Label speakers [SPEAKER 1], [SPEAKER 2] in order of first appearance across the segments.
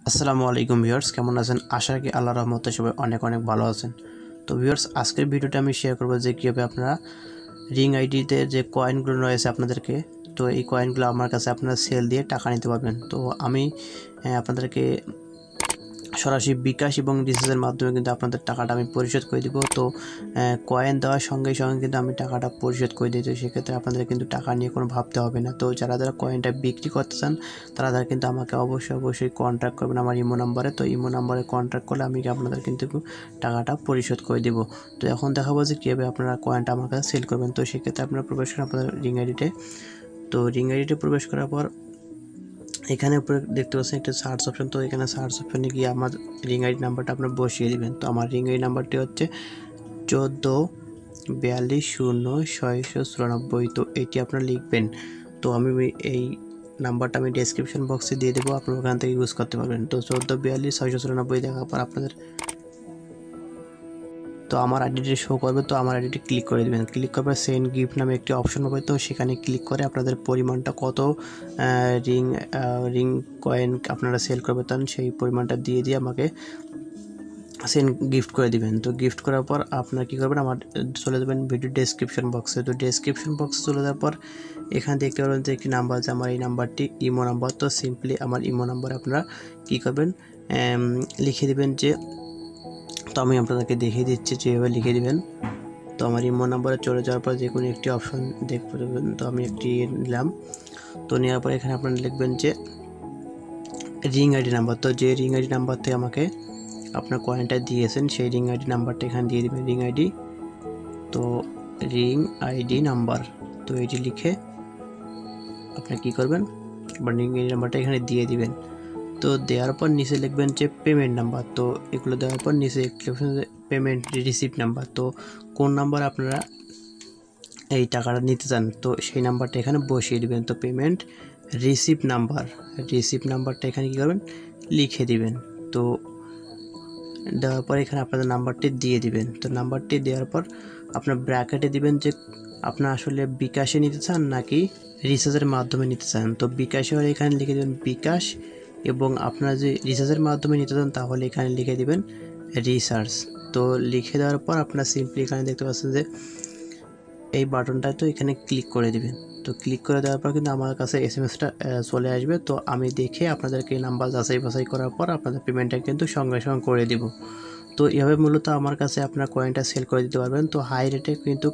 [SPEAKER 1] আসসালামু আলাইকুম ভিউয়ার্স, কেমন আছেন? আশা করি আল্লাহর রহমতে সবাই অনেক অনেক ভালো আছেন। তো ভিউয়ার্স, আজকের ভিডিওটা আমি শেয়ার করব যে কীভাবে আপনারা রিং আইডিতে যে কয়েনগুলো রয়েছে আপনাদেরকে, তো এই কয়েনগুলো আমার কাছে আপনারা সেল দিয়ে টাকা নিতে পারবেন। তো আমি আপনাদেরকে সরাসরি বিকাশ এবং রিচার্জের মাধ্যমে কিন্তু আপনাদের টাকাটা আমি পরিশোধ করে দিব। তো কয়েন দেওয়ার সঙ্গে সঙ্গে কিন্তু আমি টাকাটা পরিশোধ করে দিই। তো সেক্ষেত্রে আপনাদের কিন্তু টাকা নিয়ে কোনো ভাবতে হবে না। তো যারা কয়েনটা বিক্রি করতে চান তারা কিন্তু আমাকে অবশ্যই কন্ট্যাক্ট করবেন আমার ইমো নাম্বারে। তো ইমো নাম্বারে কন্ট্যাক্ট করলে আমি আপনাদের কিন্তু টাকাটা পরিশোধ করে দেবো। তো এখন দেখাবো যে কীভাবে আপনারা কয়েনটা আমার কাছে সেল করবেন। তো সেক্ষেত্রে আপনারা প্রবেশ করেন আপনাদের রিং আইডিতে। তো রিং আইডিতে প্রবেশ করার পর এখানে উপরে দেখতে পাচ্ছেন একটা সার্চ অপশন। তো এখানে সার্চ অপশনে গিয়ে আমার রিং আইডি নাম্বারটা আপনার বসিয়ে দিবেন। তো আমার রিং আইডি নাম্বারটি হচ্ছে 14420694। তো এটি আপনারা লিখবেন। তো আমি এই নাম্বারটা আমি ডেসক্রিপশন বক্সে দিয়ে দেবো, আপনারা ওখান থেকে ইউজ করতে পারবেন। তো 14420694 দেখার পর আপনাদের তো আমার আইডিটি শো করবে। তো আমার আইডিটি ক্লিক করে দেবেন। ক্লিক করার পর সেন্ড গিফট নামে একটি অপশন পাবে। তো সেখানে ক্লিক করে আপনাদের পরিমাণটা কত রিং কয়েন আপনারা সেল করবে চান সেই পরিমাণটা দিয়ে আমাকে সেন্ড গিফট করে দিবেন। তো গিফট করার পর আপনারা কী করবেন, আমার চলে যাবেন ভিডিও ডেসক্রিপশন বক্সে। তো ডেসক্রিপশন বক্সে চলে যাওয়ার পর এখানে দেখতে পারবেন যে একটি নাম্বার আছে, আমার এই নাম্বারটি ইমো নাম্বার। তো সিম্পলি আমার ইমো নাম্বার আপনারা কী করবেন, লিখে দেবেন যে, তো আমি আপনাদেরকে দেখিয়ে দিচ্ছি যেভাবে লিখে দিবেন। তো আমার ইমো নাম্বারে চলে যাওয়ার পর যে কোনো একটি অপশন দেখতে পাবেন। তো আমি একটি নিলাম। তো নেওয়ার পর এখানে আপনারা লিখবেন যে রিং আইডি নাম্বার। তো যে রিং আইডি নাম্বার থেকে আমাকে আপনার কয়েনটা দিয়েছেন সেই রিং আইডি নাম্বারটা এখানে দিয়ে দেবেন, রিং আইডি। তো রিং আইডি নাম্বার, তো এটি লিখে আপনি কী করবেন, বা রিং আইডি নাম্বারটা এখানে দিয়ে দিবেন। তো দেওয়ার পর নিচে লিখবেন যে পেমেন্ট নাম্বার। তো এগুলো দেওয়ার পর নিচে একটি অপশন পেমেন্ট রিসিপ্ট নাম্বার। তো কোন নাম্বার আপনারা এই টাকাটা নিতে চান তো সেই নাম্বারটা এখানে বসিয়ে দিবেন। তো পেমেন্ট রিসিপ্ট নাম্বারটা এখানে কী করবেন, লিখে দিবেন। তো দেওয়ার পর এখানে আপনাদের নাম্বারটি দিয়ে দিবেন। তো নাম্বারটি দেওয়ার পর আপনার ব্র্যাকেটে দিবেন যে আপনার আসলে বিকাশে নিতে চান নাকি রিচার্জের মাধ্যমে নিতে চান। তো বিকাশে হলে এখানে লিখে দেবেন বিকাশ, এবং আপনারা যে রিচার্জের মাধ্যমে নিতে চান তাহলে এখানে লিখে দিবেন রিচার্জ। তো লিখে দেওয়ার পর আপনারা সিম্পলি এখানে দেখতে পাচ্ছেন যে এই বাটনটায় তো এখানে ক্লিক করে দিবেন। তো ক্লিক করে দেওয়ার পর কিন্তু আমার কাছে এসএমএসটা চলে আসবে। তো আমি দেখে আপনাদেরকে এই নাম্বার যাচাই বাছাই করার পর আপনাদের পেমেন্টটা কিন্তু সঙ্গে সঙ্গে করে দিব। তো এভাবে মূলত আমার কাছে আপনার কয়েনটা সেল করে দিতে পারবেন। তো হাই রেটে কিন্তু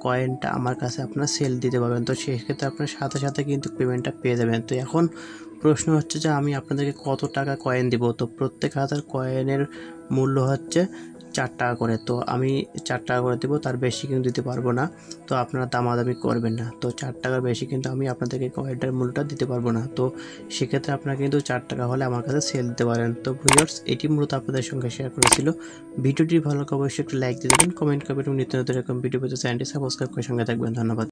[SPEAKER 1] কয়েনটা আমার কাছে আপনার সেল দিতে পারবেন। তো সেক্ষেত্রে আপনার সাথে সাথে কিন্তু পেমেন্টটা পেয়ে যাবেন। তো এখন প্রশ্ন হচ্ছে যে আমি আপনাদেরকে কত টাকা কয়েন দিব। তো প্রত্যেক 1000 কয়েনের মূল্য হচ্ছে 4 টাকা করে। তো আমি 4 টাকা করে দেবো, তার বেশি কিন্তু দিতে পারবো না। তো আপনারা দামাদামি করবেন না। তো 4 টাকার বেশি কিন্তু আমি আপনাদেরকে কয়েনটার মূল্যটা দিতে পারবো না। তো সেক্ষেত্রে আপনারা কিন্তু 4 টাকা হলে আমার কাছে সেল দিতে পারেন। তো ভিউয়ার্স, এটি মূলত আপনাদের সঙ্গে শেয়ার করেছিল। ভিডিওটি ভালো লাগলে অবশ্যই একটু লাইক দিয়ে দেবেন, কমেন্ট করবেন এবং নিত্য নতুন এরকম ভিডিও পেতে চ্যানেলটি সাবস্ক্রাইব করে সঙ্গে থাকবেন। ধন্যবাদ।